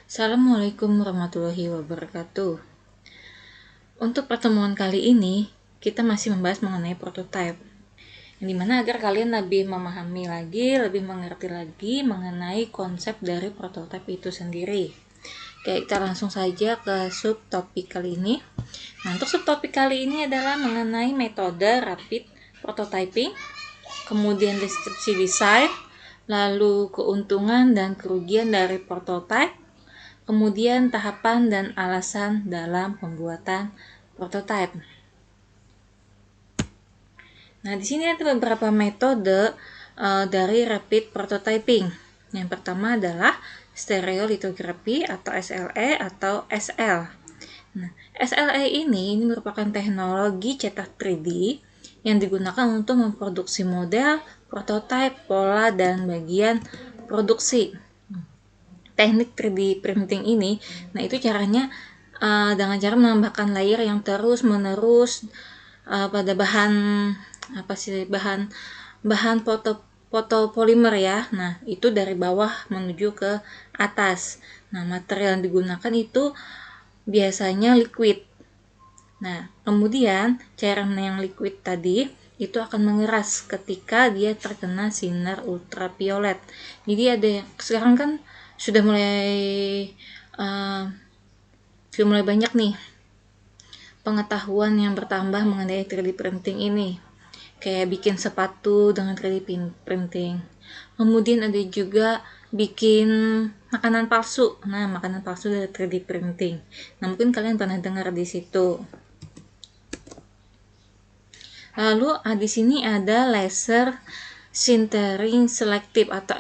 Assalamualaikum warahmatullahi wabarakatuh. Untuk pertemuan kali ini, kita masih membahas mengenai prototype. Yang dimana agar kalian lebih memahami lagi, lebih mengerti lagi mengenai konsep dari prototype itu sendiri. Oke, kita langsung saja ke subtopik kali ini. Nah, untuk subtopik kali ini adalah mengenai metode rapid prototyping, kemudian deskripsi desain, lalu keuntungan dan kerugian dari prototype, kemudian tahapan dan alasan dalam pembuatan prototype. Nah, di sini ada beberapa metode dari rapid prototyping. Yang pertama adalah stereolithography atau SLE atau SL. Nah, SLE ini merupakan teknologi cetak 3D yang digunakan untuk memproduksi model, prototipe, pola, dan bagian produksi. Teknik 3D printing ini, nah itu caranya dengan cara menambahkan layer yang terus menerus pada bahan fotopolimer ya. Nah, itu dari bawah menuju ke atas. Nah, material yang digunakan itu biasanya liquid. Nah, kemudian cairan yang liquid tadi itu akan mengeras ketika dia terkena sinar ultraviolet. Jadi ada sekarang kan sudah mulai banyak nih pengetahuan yang bertambah mengenai 3D printing ini. Kayak bikin sepatu dengan 3D printing. Kemudian ada juga bikin makanan palsu. Nah, makanan palsu dari 3D printing. Nah, mungkin kalian pernah dengar di situ. Lalu di sini ada laser sintering selective atau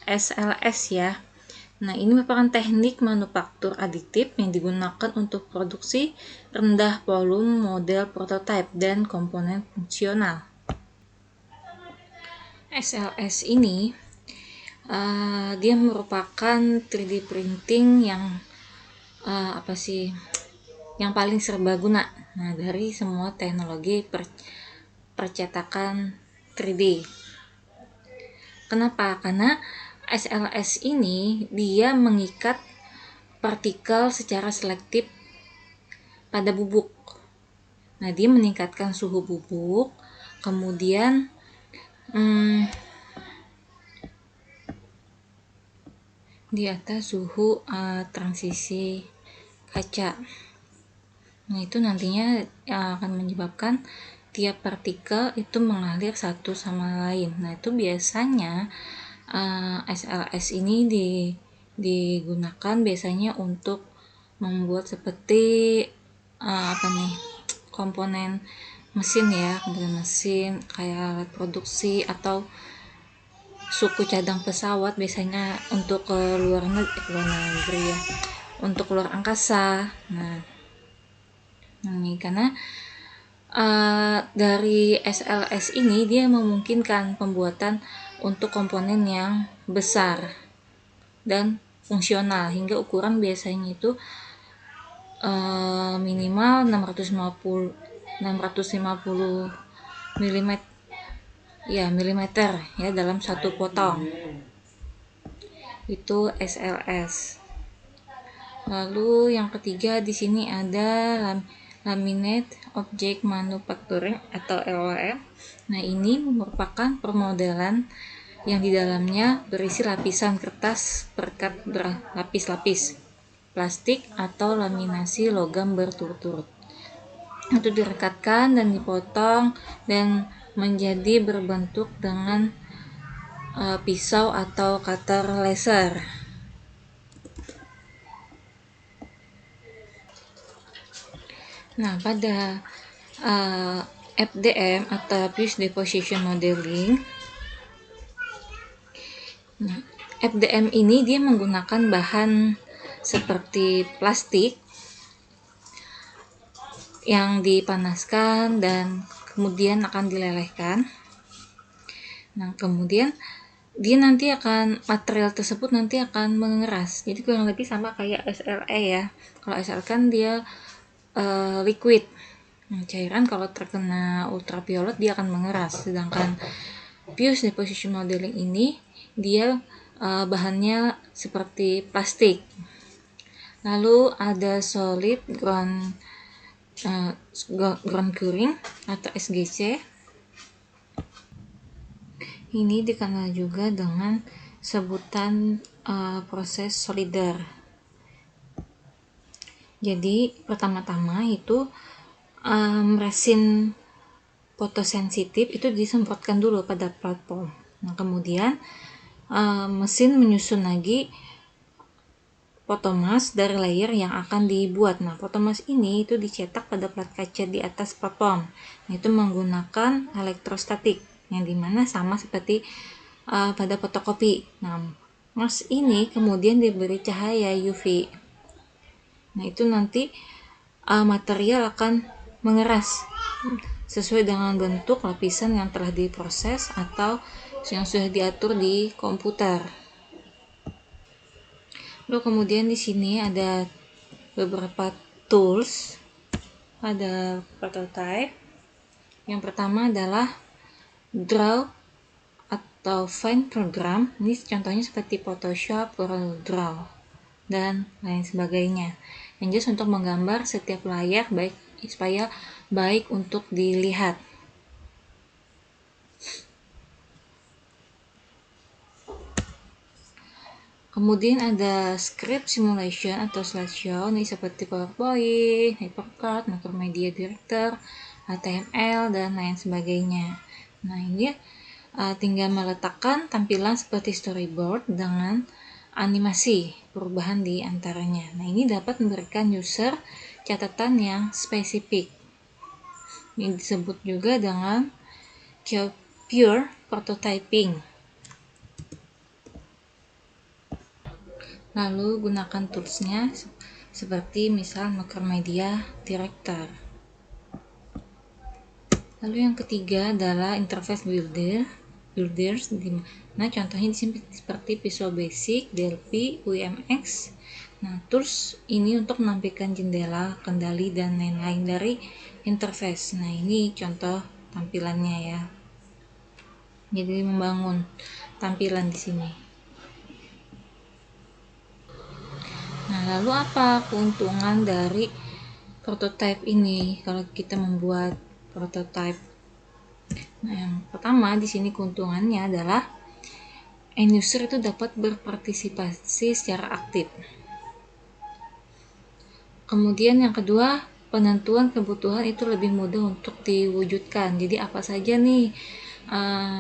SLS ya. Nah, ini merupakan teknik manufaktur aditif yang digunakan untuk produksi rendah volume model prototipe dan komponen fungsional. SLS ini dia merupakan 3D printing yang yang paling serbaguna. Nah, dari semua teknologi percetakan 3D. Kenapa? Karena SLS ini dia mengikat partikel secara selektif pada bubuk. Nah, dia meningkatkan suhu bubuk, kemudian di atas suhu transisi kaca. Nah, itu nantinya akan menyebabkan tiap partikel itu mengalir satu sama lain. Nah, itu biasanya SLS ini digunakan biasanya untuk membuat seperti komponen mesin ya, komponen mesin kayak alat produksi atau suku cadang pesawat biasanya untuk ke luar negeri ya, untuk luar angkasa. Nah, ini karena dari SLS ini dia memungkinkan pembuatan untuk komponen yang besar dan fungsional hingga ukuran biasanya itu minimal 650 mm ya dalam satu potong. Itu SLS. Lalu yang ketiga di sini ada Laminate Object Manufacturing atau LOM. Nah, ini merupakan permodelan yang di dalamnya berisi lapisan kertas perekat berlapis-lapis, plastik atau laminasi logam berturut-turut. Itu direkatkan dan dipotong dan menjadi berbentuk dengan pisau atau cutter laser. Nah, pada FDM atau Fused Deposition Modeling, nah, FDM ini dia menggunakan bahan seperti plastik yang dipanaskan dan kemudian akan dilelehkan. Nah, kemudian material tersebut nanti akan mengeras. Jadi kurang lebih sama kayak SLE ya. Kalau SLE kan dia liquid. Nah, cairan kalau terkena ultraviolet dia akan mengeras. Sedangkan Fused Deposition Modeling ini dia bahannya seperti plastik. Lalu ada solid ground curing atau SGC. Ini dikenal juga dengan sebutan proses solider. Jadi pertama-tama itu resin fotosensitif itu disemprotkan dulu pada platform. Nah, kemudian mesin menyusun lagi photomask dari layer yang akan dibuat. Nah, photomask ini itu dicetak pada plat kaca di atas platform. Nah, itu menggunakan elektrostatik yang dimana sama seperti pada fotokopi. Nah, mask ini kemudian diberi cahaya UV. Nah, itu nanti material akan mengeras sesuai dengan bentuk lapisan yang telah diproses atau yang sudah diatur di komputer. Lalu kemudian di sini ada beberapa tools pada prototype. Yang pertama adalah Draw atau Find Program. Ini contohnya seperti Photoshop, CorelDRAW, dan lain sebagainya. Yang jelas untuk menggambar setiap layar supaya baik untuk dilihat. Kemudian ada script simulation atau slideshow, ini seperti PowerPoint, Hypercard, Macromedia Director, HTML, dan lain sebagainya. Nah, ini tinggal meletakkan tampilan seperti storyboard dengan animasi perubahan di antaranya. Nah, ini dapat memberikan user catatan yang spesifik. Ini disebut juga dengan pure prototyping. Lalu gunakan toolsnya seperti misal Macromedia Director. Lalu yang ketiga adalah interface builders. Nah, contohnya di sini seperti Visual Basic, Delphi, UMX. Nah, tools ini untuk menampilkan jendela, kendali, dan lain-lain dari interface. Nah, ini contoh tampilannya ya. Jadi membangun tampilan di sini. Nah, lalu apa keuntungan dari prototype ini kalau kita membuat prototype? Nah, yang pertama di sini keuntungannya adalah end user itu dapat berpartisipasi secara aktif. Kemudian yang kedua, penentuan kebutuhan itu lebih mudah untuk diwujudkan. Jadi apa saja nih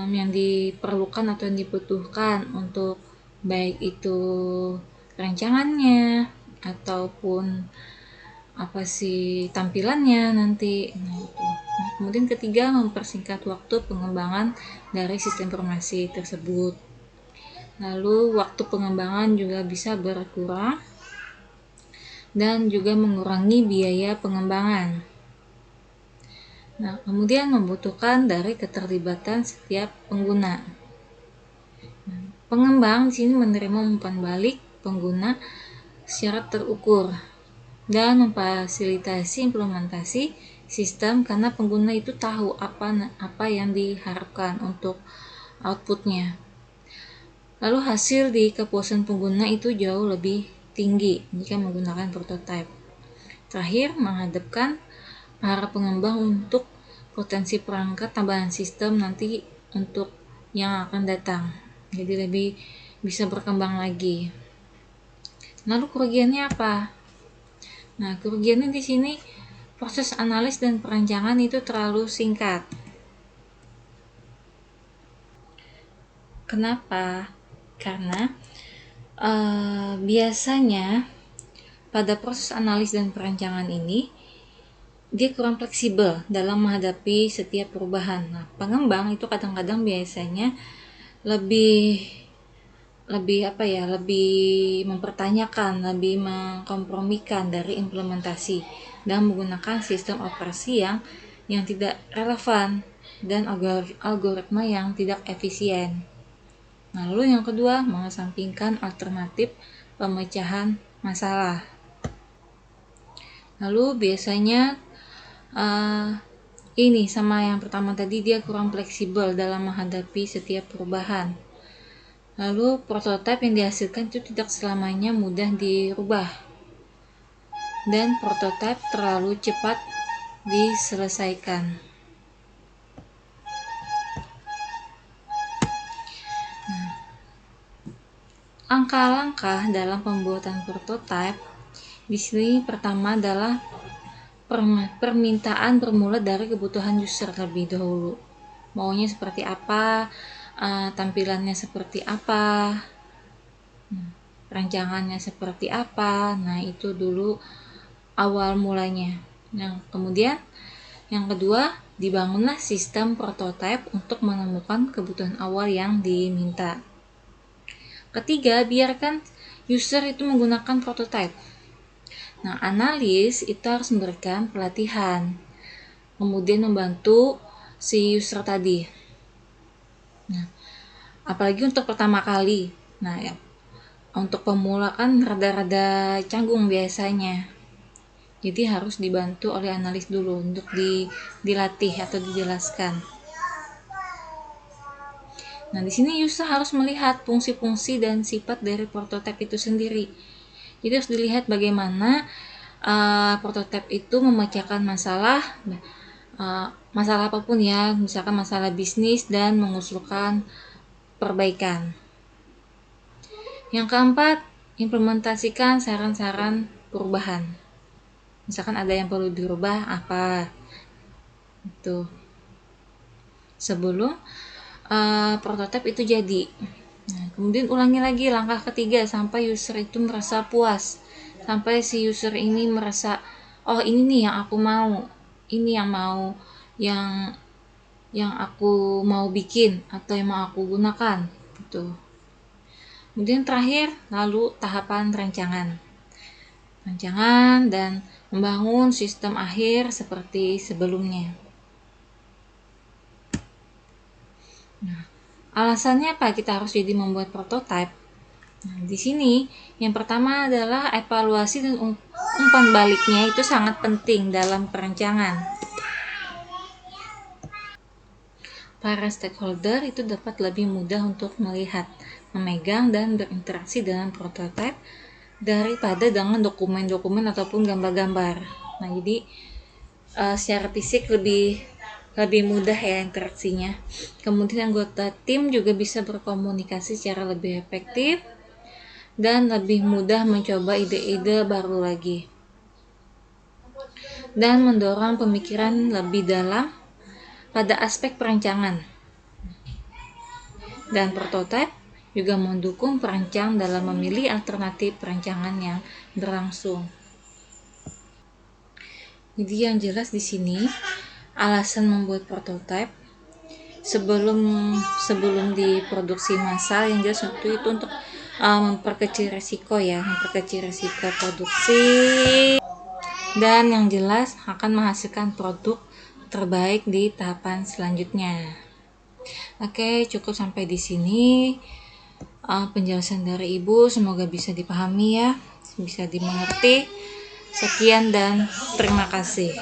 yang diperlukan atau yang dibutuhkan untuk baik itu rancangannya ataupun apa sih tampilannya nanti. Nah, kemudian ketiga, mempersingkat waktu pengembangan dari sistem informasi tersebut. Lalu waktu pengembangan juga bisa berkurang dan juga mengurangi biaya pengembangan. Nah, kemudian membutuhkan dari keterlibatan setiap pengguna. Pengembang di sini menerima umpan balik pengguna secara terukur dan memfasilitasi implementasi sistem karena pengguna itu tahu apa yang diharapkan untuk outputnya. Lalu hasil di kepuasan pengguna itu jauh lebih tinggi jika menggunakan prototype. Terakhir, menghadapkan para pengembang untuk potensi perangkat tambahan sistem nanti untuk yang akan datang. Jadi lebih bisa berkembang lagi. Lalu kerugiannya apa? Nah, kerugiannya di sini proses analis dan perancangan itu terlalu singkat. Kenapa? Karena biasanya pada proses analis dan perancangan ini dia kurang fleksibel dalam menghadapi setiap perubahan. Nah, pengembang itu kadang-kadang biasanya lebih mempertanyakan, lebih mengkompromikan dari implementasi dan menggunakan sistem operasi yang tidak relevan dan algoritma yang tidak efisien. Nah, lalu yang kedua, mengesampingkan alternatif pemecahan masalah. Lalu biasanya ini sama yang pertama tadi, dia kurang fleksibel dalam menghadapi setiap perubahan. Lalu prototipe yang dihasilkan itu tidak selamanya mudah dirubah, dan prototipe terlalu cepat diselesaikan. Langkah-langkah dalam pembuatan prototipe di sini pertama adalah permintaan bermula dari kebutuhan user terlebih dahulu. Maunya seperti apa, tampilannya seperti apa, rancangannya seperti apa. Nah, itu dulu awal mulanya. Kemudian yang kedua, dibangunlah sistem prototipe untuk menemukan kebutuhan awal yang diminta. Ketiga, biarkan user itu menggunakan prototipe. Nah, analis itu harus memberikan pelatihan, kemudian membantu si user tadi. Nah, apalagi untuk pertama kali. Nah, ya, untuk pemula kan rada-rada canggung biasanya. Jadi harus dibantu oleh analis dulu untuk dilatih atau dijelaskan. Nah, di sini user harus melihat fungsi-fungsi dan sifat dari prototipe itu sendiri. Jadi harus dilihat bagaimana prototipe itu memecahkan masalah apapun ya, misalkan masalah bisnis dan mengusulkan perbaikan. Yang keempat, implementasikan saran-saran perubahan. Misalkan ada yang perlu dirubah apa itu sebelum prototipe itu jadi. Nah, kemudian ulangi lagi langkah ketiga sampai user itu merasa puas, sampai si user ini merasa, oh ini nih yang aku mau, ini yang aku mau bikin atau yang mau aku gunakan gitu. Kemudian terakhir, lalu tahapan rancangan dan membangun sistem akhir seperti sebelumnya. Nah, alasannya apa kita harus jadi membuat prototipe? Nah, di sini yang pertama adalah evaluasi dan umpan baliknya itu sangat penting dalam perancangan. Para stakeholder itu dapat lebih mudah untuk melihat, memegang, dan berinteraksi dengan prototipe daripada dengan dokumen-dokumen ataupun gambar-gambar. Nah, jadi secara fisik lebih mudah ya interaksinya. Kemudian anggota tim juga bisa berkomunikasi secara lebih efektif dan lebih mudah mencoba ide-ide baru lagi, dan mendorong pemikiran lebih dalam pada aspek perancangan. Dan prototipe juga mendukung perancang dalam memilih alternatif perancangan yang berlangsung. Jadi yang jelas di sini alasan membuat prototipe sebelum diproduksi massal yang jelas itu untuk memperkecil resiko produksi, dan yang jelas akan menghasilkan produk terbaik di tahapan selanjutnya. Oke, cukup sampai di sini penjelasan dari Ibu, semoga bisa dipahami ya, bisa dimengerti. Sekian dan terima kasih.